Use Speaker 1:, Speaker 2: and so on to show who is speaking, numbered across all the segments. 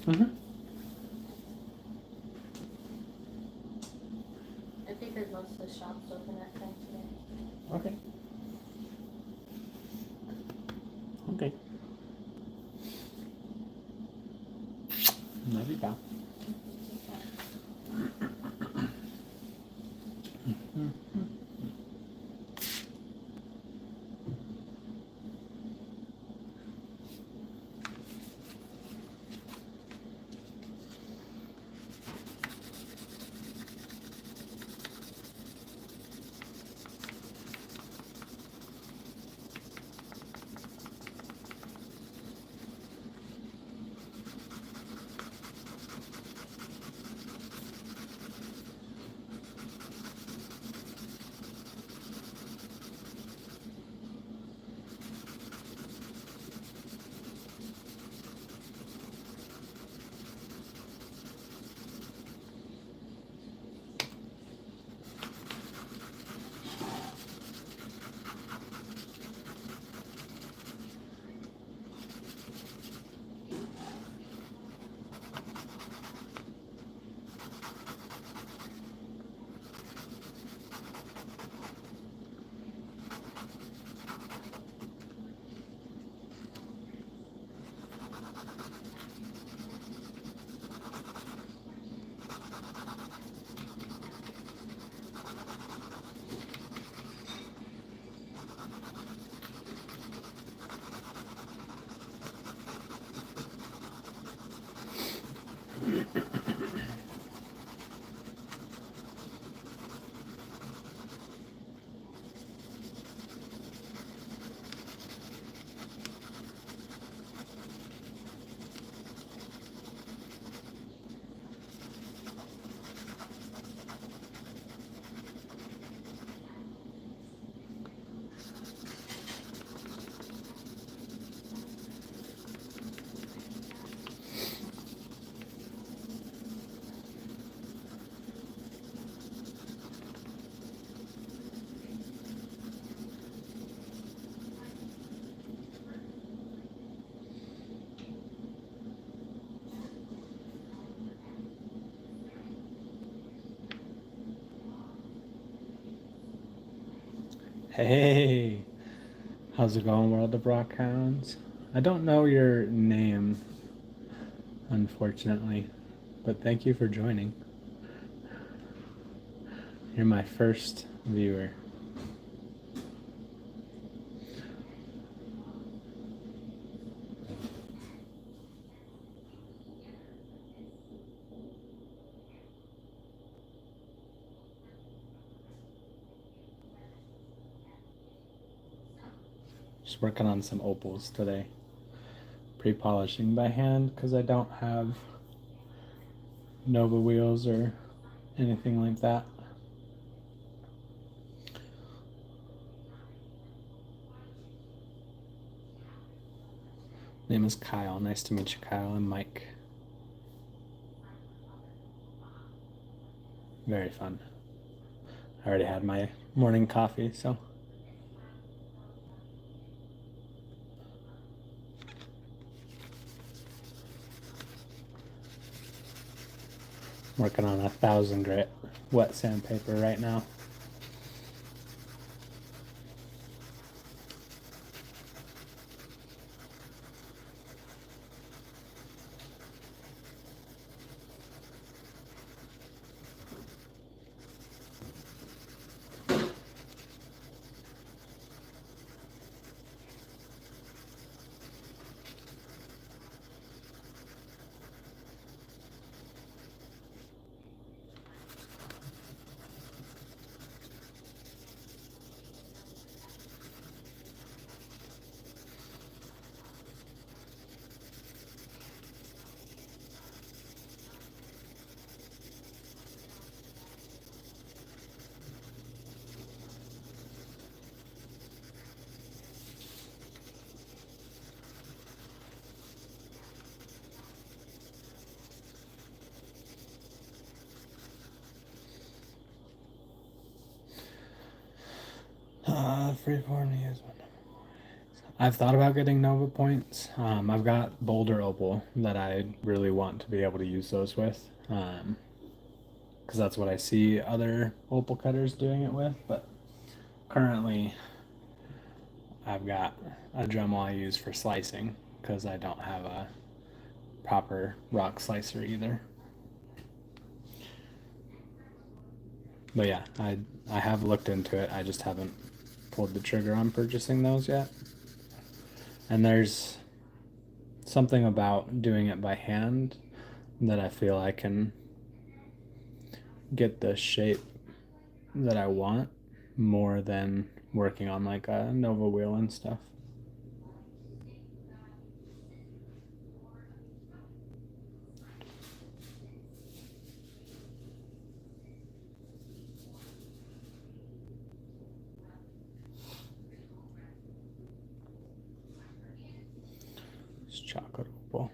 Speaker 1: Mm-hmm.
Speaker 2: I figured most of the shops open at 10 today.
Speaker 1: Okay. Okay. Love you, pal. Hey, how's it going, World of Rock Hounds? I don't know your name, unfortunately, but thank you for joining. You're my first viewer. Just working on some opals today. Pre-polishing by hand because I don't have Nova wheels or anything like that. Name is Kyle. Nice to meet you, Kyle. I'm Mike. Very fun. I already had my morning coffee, so. Working on 1,000 grit wet sandpaper right now. Freeform is one. I've thought about getting Nova points. I've got Boulder Opal that I really want to be able to use those with, because that's what I see other opal cutters doing it with. But currently, I've got a Dremel I use for slicing because I don't have a proper rock slicer either. But yeah, I have looked into it. I just haven't pulled the trigger on purchasing those yet. And there's something about doing it by hand that I feel I can get the shape that I want more than working on like a Nova wheel and stuff. It's chocolate opal.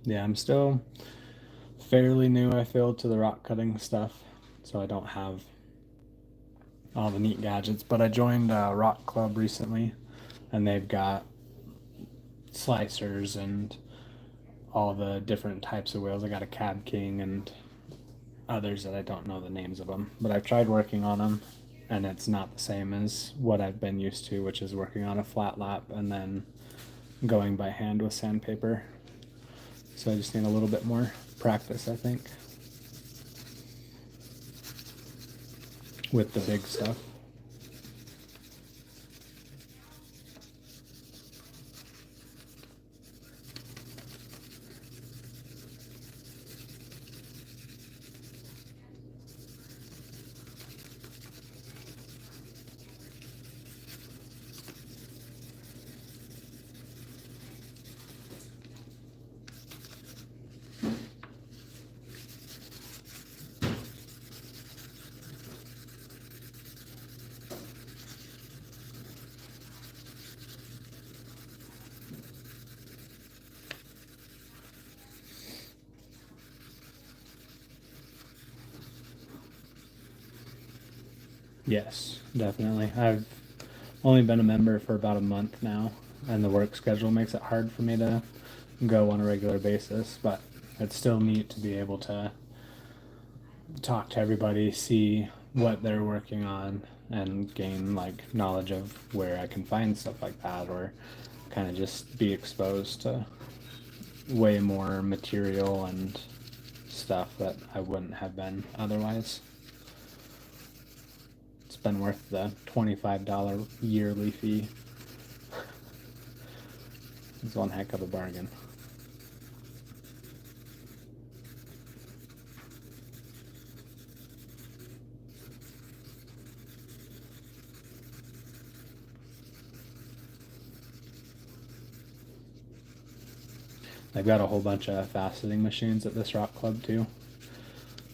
Speaker 1: Yeah, I'm still fairly new, I feel, to the rock cutting stuff, so I don't have all the neat gadgets. But I joined a rock club recently, and they've got slicers and all the different types of wheels. I got a Cab King and others that I don't know the names of them, but I've tried working on them, and it's not the same as what I've been used to, which is working on a flat lap and then going by hand with sandpaper. So I just need a little bit more practice, I think, with the big stuff. Yes, definitely. I've only been a member for about a month now, and the work schedule makes it hard for me to go on a regular basis, but it's still neat to be able to talk to everybody, see what they're working on, and gain like knowledge of where I can find stuff like that, or kind of just be exposed to way more material and stuff that I wouldn't have been otherwise. It's been worth the $25 yearly fee. It's one heck of a bargain. They've got a whole bunch of faceting machines at this rock club too,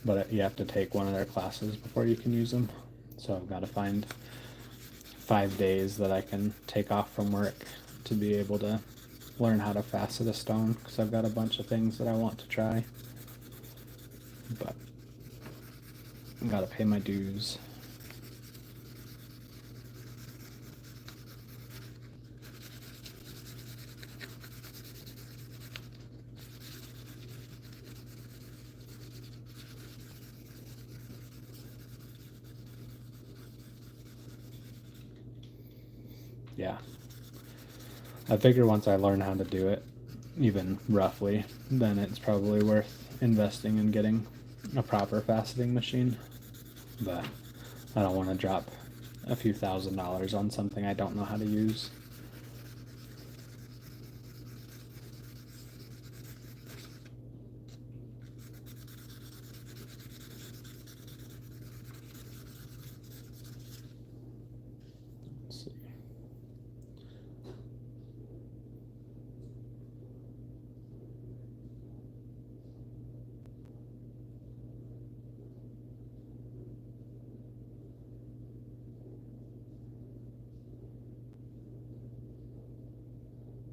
Speaker 1: but you have to take one of their classes before you can use them. So I've got to find 5 days that I can take off from work to be able to learn how to facet a stone, because I've got a bunch of things that I want to try, but I've got to pay my dues. Yeah. I figure once I learn how to do it, even roughly, then it's probably worth investing in getting a proper faceting machine. But I don't want to drop a few $1,000s on something I don't know how to use. Let's see.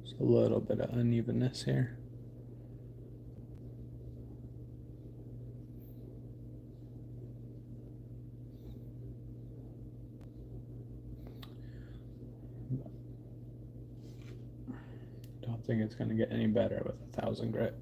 Speaker 1: Just a little bit of unevenness here. think it's going to get any better with 1,000 grit.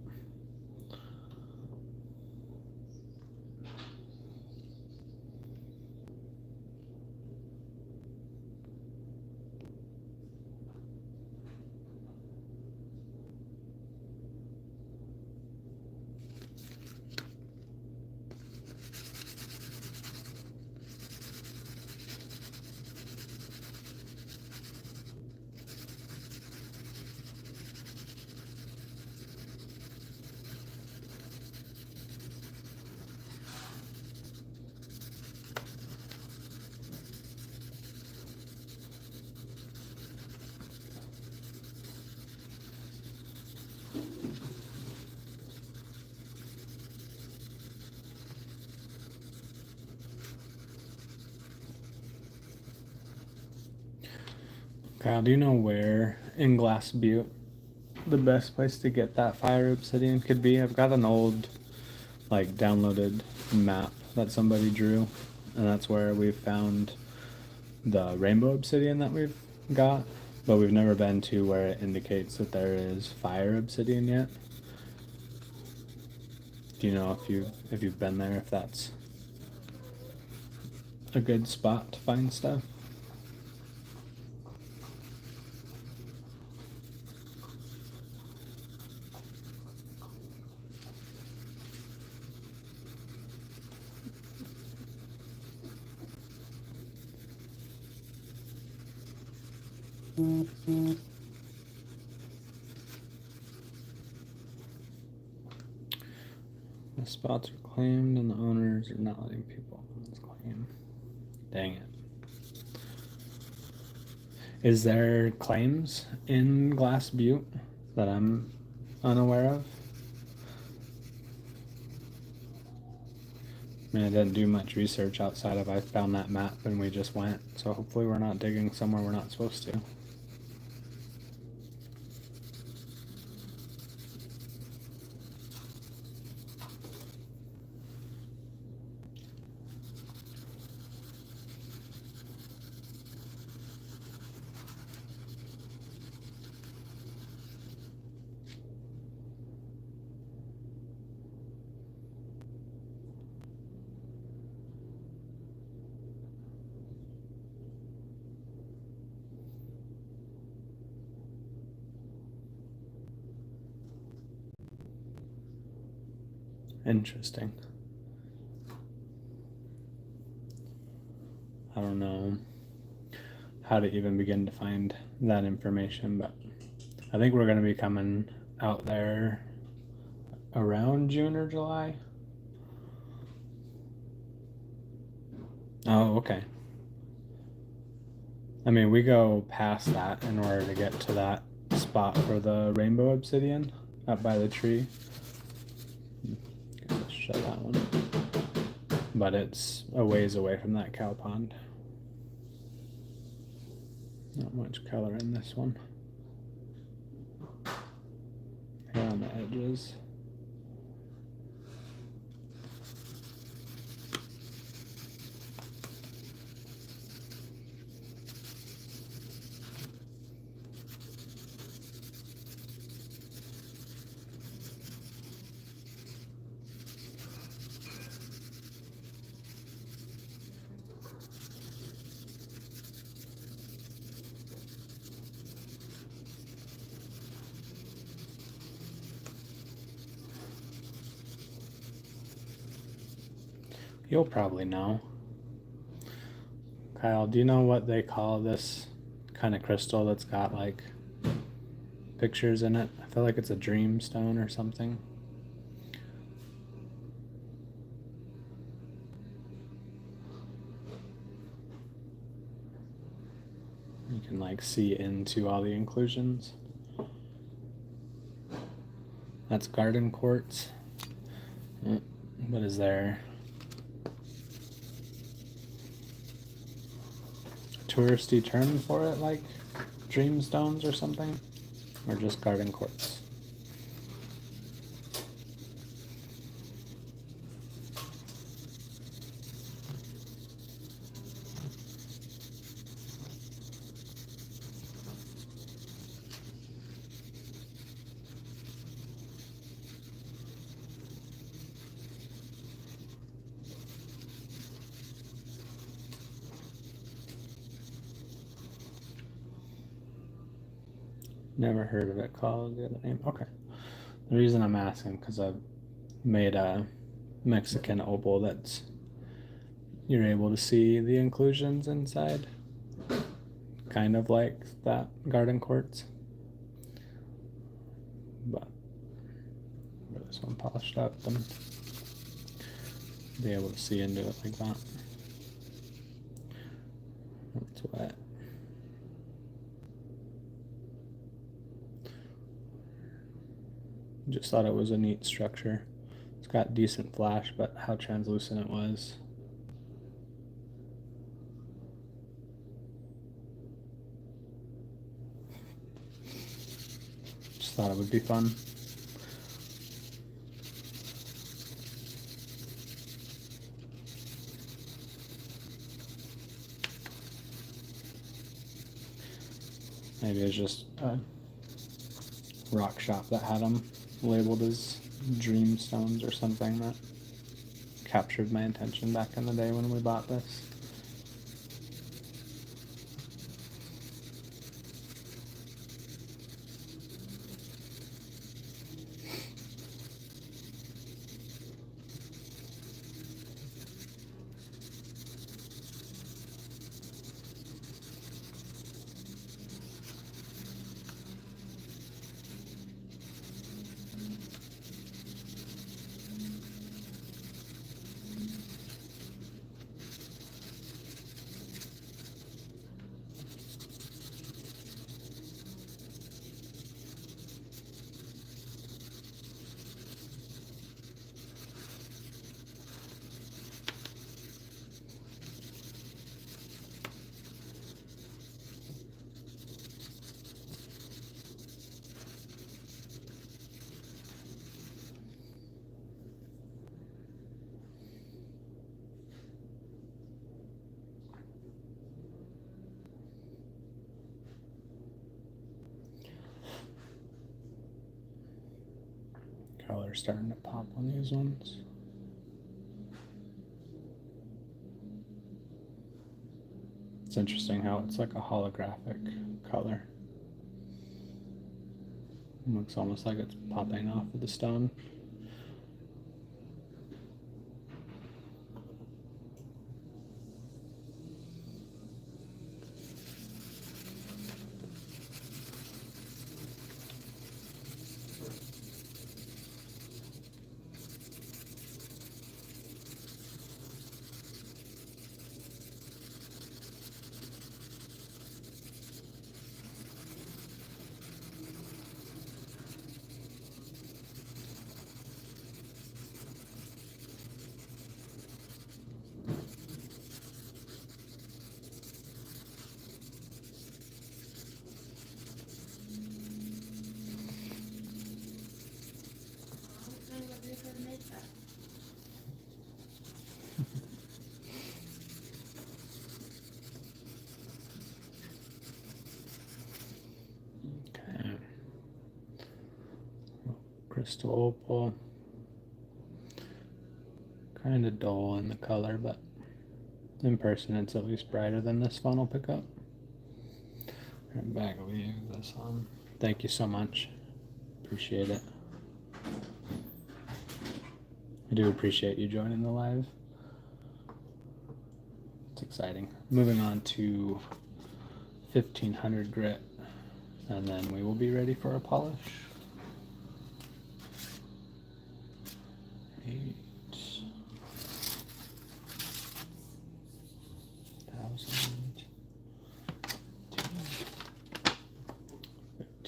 Speaker 1: Kyle, do you know where in Glass Butte the best place to get that fire obsidian could be? I've got an old, like, downloaded map that somebody drew, and that's where we've found the rainbow obsidian that we've got, but we've never been to where it indicates that there is fire obsidian yet. Do you know if you've been there, if that's a good spot to find stuff? The spots are claimed and the owners are not letting people claim. Dang it. Is there claims in Glass Butte that I'm unaware of? I mean, I didn't do much research outside of I found that map and we just went, so hopefully we're not digging somewhere we're not supposed to. Interesting. I don't know how to even begin to find that information, but I think we're going to be coming out there around June or July. Oh, okay. I mean, we go past that in order to get to that spot for the rainbow obsidian up by the tree. Let's shut that one. But it's a ways away from that cow pond. Not much color in this one. Here on the edges. You'll probably know. Kyle, do you know what they call this kind of crystal that's got like pictures in it? I feel like it's a dream stone or something. You can like see into all the inclusions. That's garden quartz. What is there? Touristy term for it, like dream stones or something, or just garden quartz? Never heard of it called the other name. Okay. The reason I'm asking because I've made a Mexican opal that's you're able to see the inclusions inside, kind of like that garden quartz, but this one polished up and be able to see into it like that. It's wet. Just thought it was a neat structure. It's got decent flash, but how translucent it was. Just thought it would be fun. Maybe it was just a rock shop that had them labeled as dream stones or something that captured my attention back in the day when we bought this. Color's starting to pop on these ones. It's interesting how it's like a holographic color. It looks almost like it's popping off of the stone. Okay. Crystal opal. Kind of dull in the color, but in person it's at least brighter than this funnel pickup. Right back, we use this on. Thank you so much. Appreciate it. I do appreciate you joining the live. It's exciting. Moving on to 1500 grit, and then we will be ready for a polish.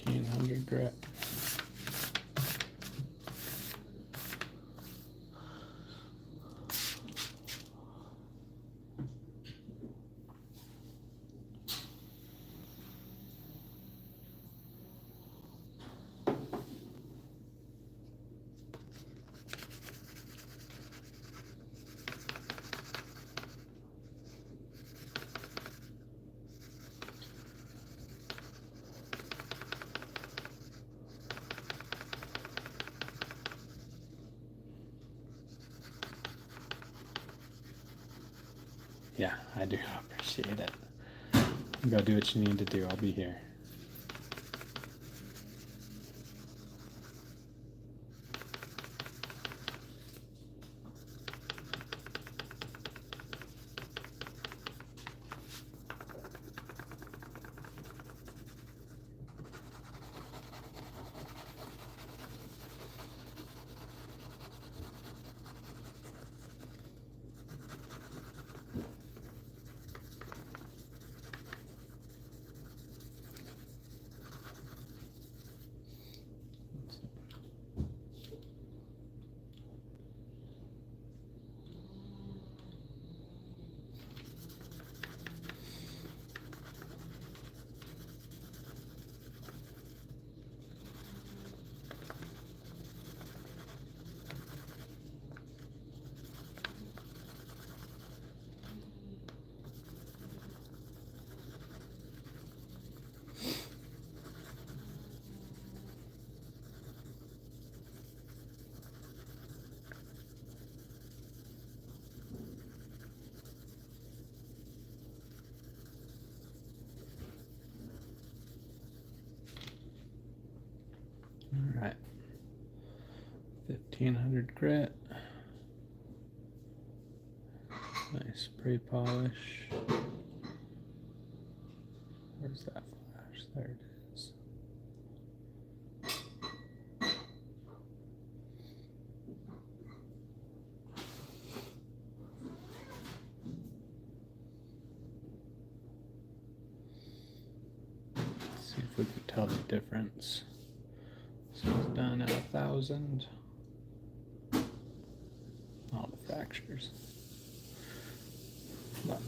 Speaker 1: 1500 grit. Yeah, I do appreciate it. Go do what you need to do. I'll be here. 1500 grit. Nice pre-polish. Where's that flash? There it is. Let's see if we can tell the difference. So it's done at 1000. All the fractures. But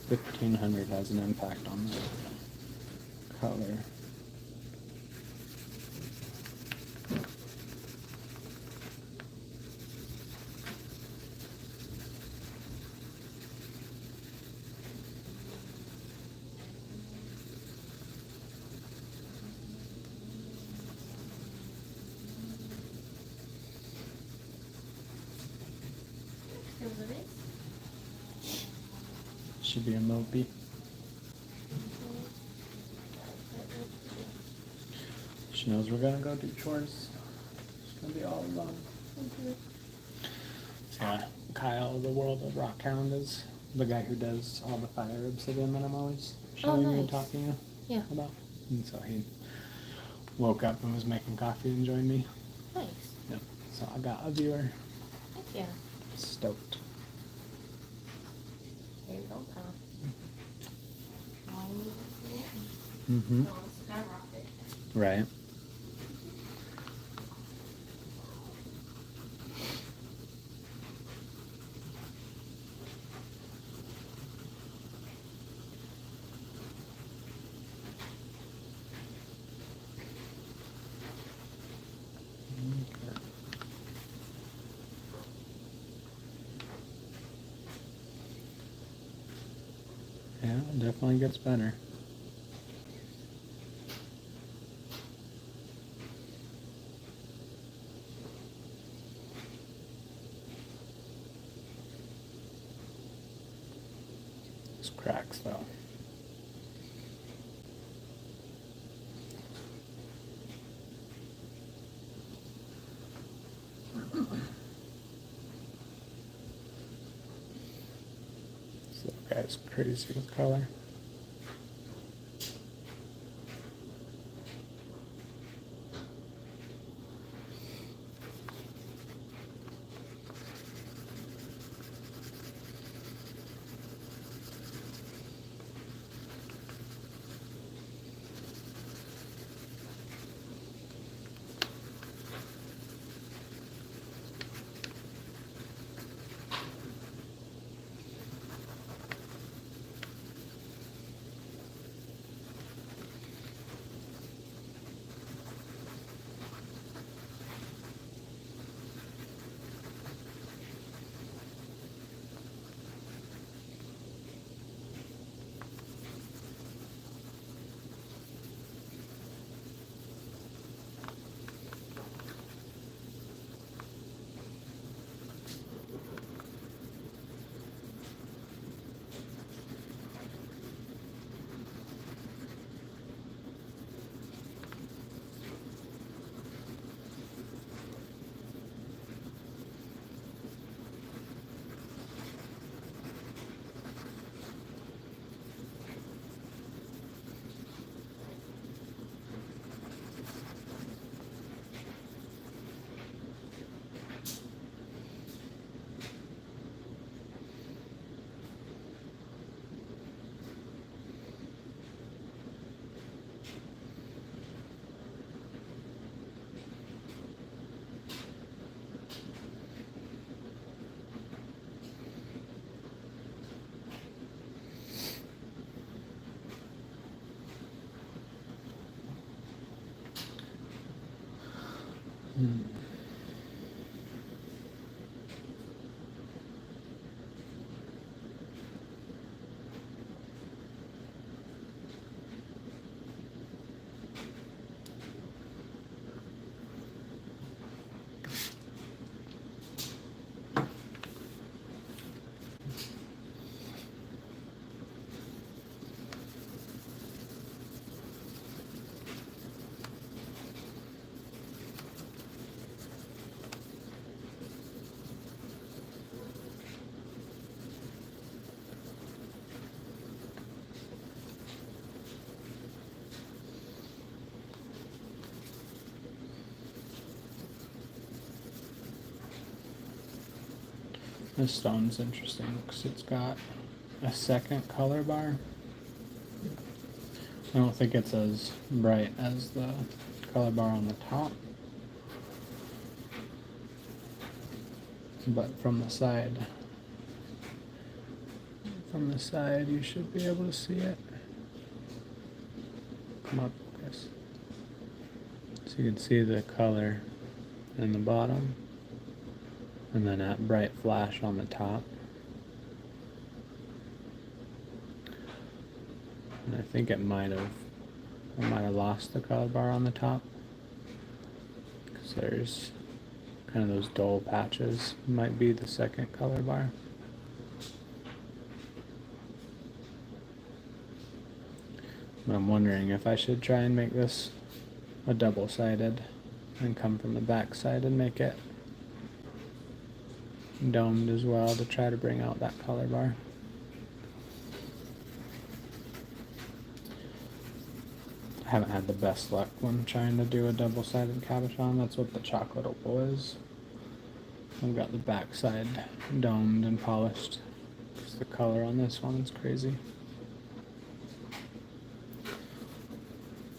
Speaker 1: 1500 has an impact on the color. Should be a Moby. She knows we're gonna go do chores. It's gonna be all alone. So yeah, Kyle, the World of Rock Hound, is the guy who does all the fire obsidian that I'm always showing you and talking you about. And so he woke up and was making coffee and joined me.
Speaker 2: Nice.
Speaker 1: Yep. So I got a viewer.
Speaker 2: Heck yeah.
Speaker 1: Stoked.
Speaker 2: There you go, pal.
Speaker 1: Mm-hmm.
Speaker 2: Skyrocket.
Speaker 1: Right. Okay. Yeah, it definitely gets better. It's cracks though. So that guy's crazy with color. This stone's interesting because it's got a second color bar. I don't think it's as bright as the color bar on the top, but from the side you should be able to see it. Come up, Chris. So you can see the color in the bottom and then that bright flash on the top. And I think I might have lost the color bar on the top because there's kind of those dull patches. Might be the second color bar. But I'm wondering if I should try and make this a double-sided and come from the back side and make it domed as well to try to bring out that color bar. I haven't had the best luck when trying to do a double-sided cabochon. That's what the chocolate opal is. I've got the back side domed and polished because the color on this one is crazy.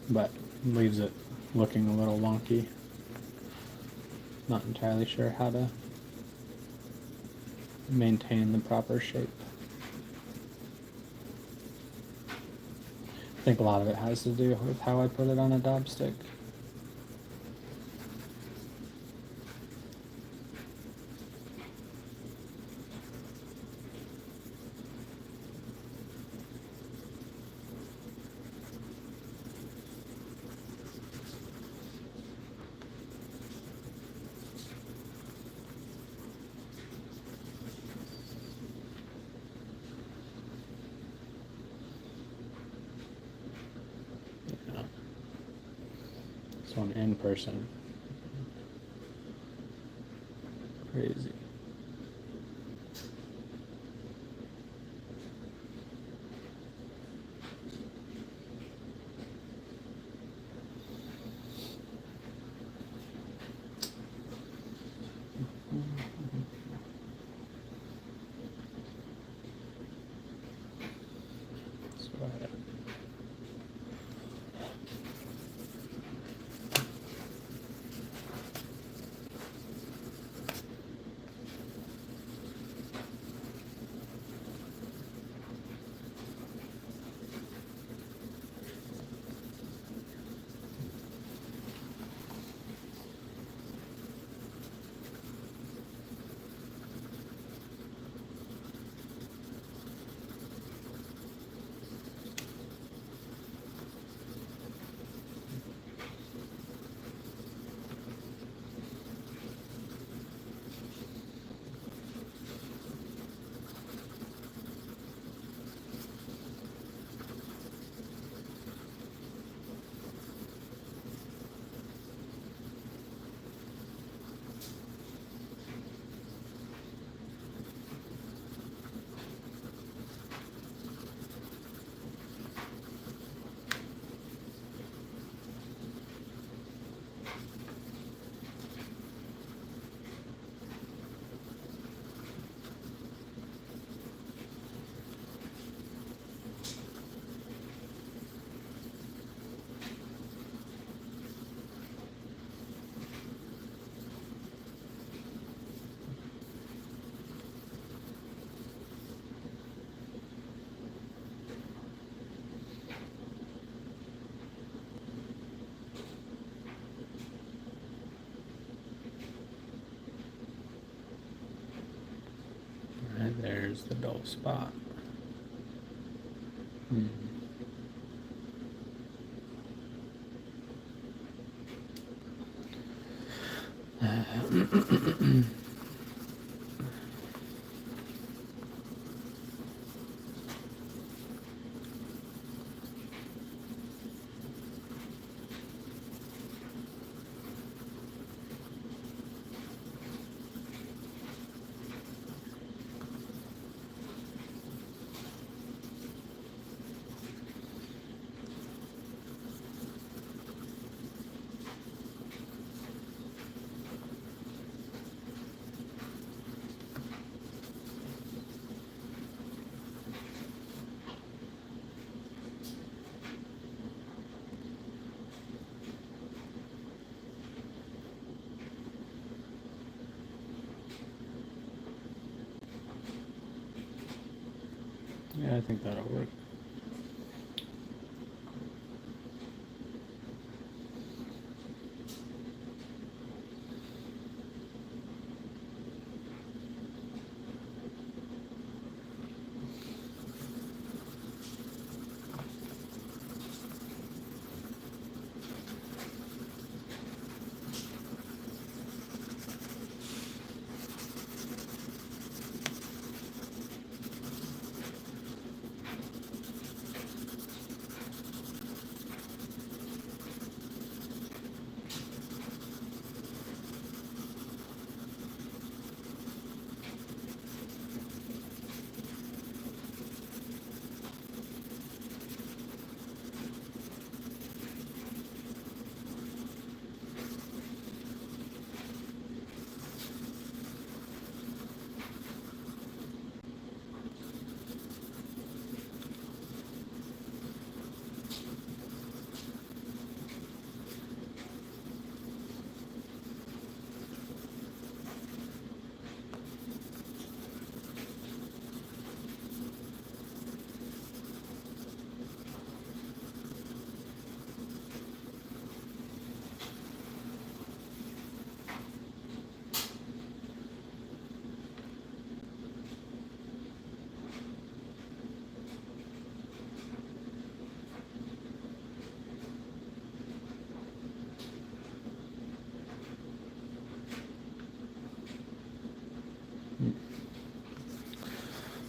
Speaker 1: But leaves it looking a little wonky. Not entirely sure how to maintain the proper shape. I think a lot of it has to do with how I put it on a daub stick. This one in person. Crazy. So right there's the dull spot. Yeah, I think that'll work.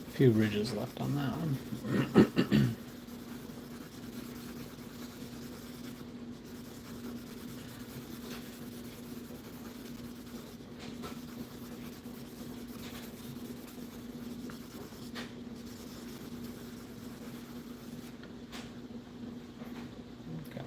Speaker 1: A few ridges left on that one. Okay.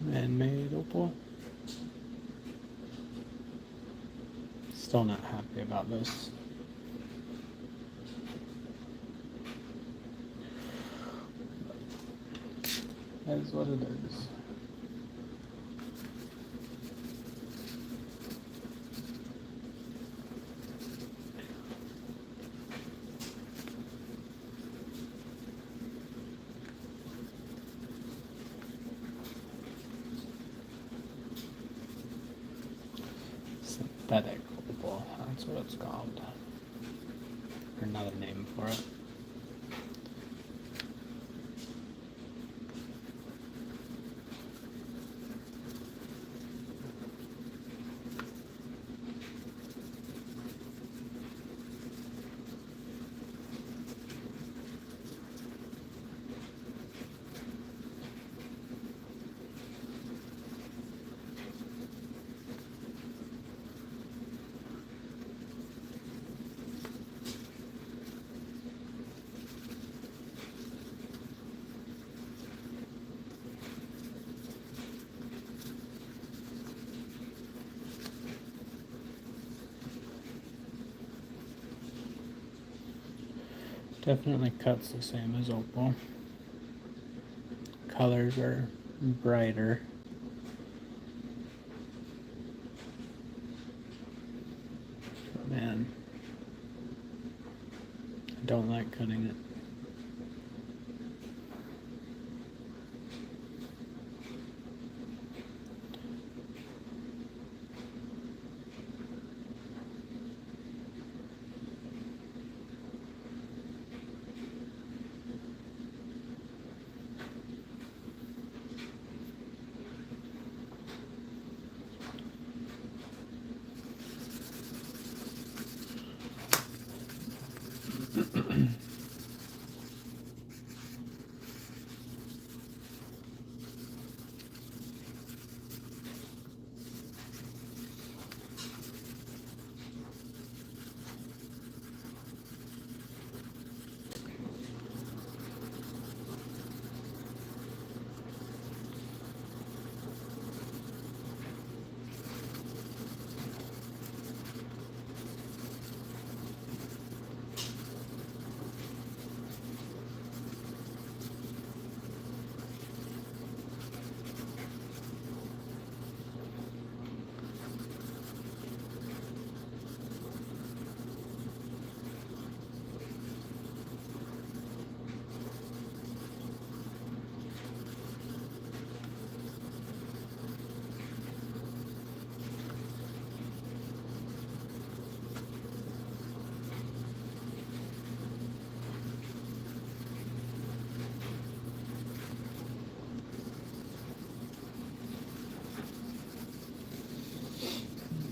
Speaker 1: Man-made opal. Still not happy about this. That is what it is. Synthetic opal, that's what it's called. Another name for it. Definitely cuts the same as opal. Colors are brighter. But man, I don't like cutting it.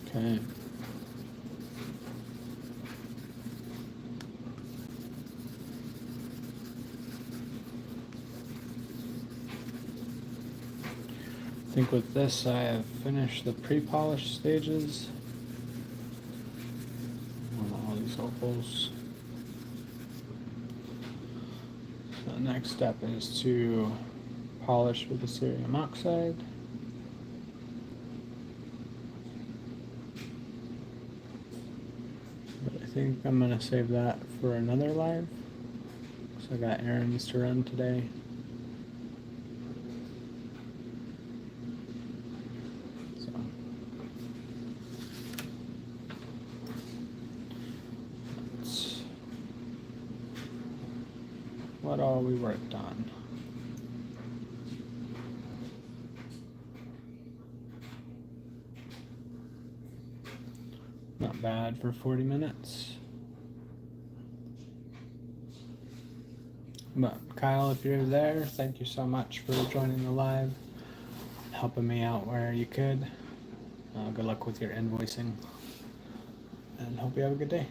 Speaker 1: Okay. I think with this I have finished the pre-polish stages on all these opals. So the next step is to polish with the cerium oxide. But I think I'm gonna save that for another live. So I got errands to run today. So that's what all we worked on. Not bad for 40 minutes. But Kyle, if you're there, thank you so much for joining the live, helping me out where you could. Good luck with your invoicing, and hope you have a good day.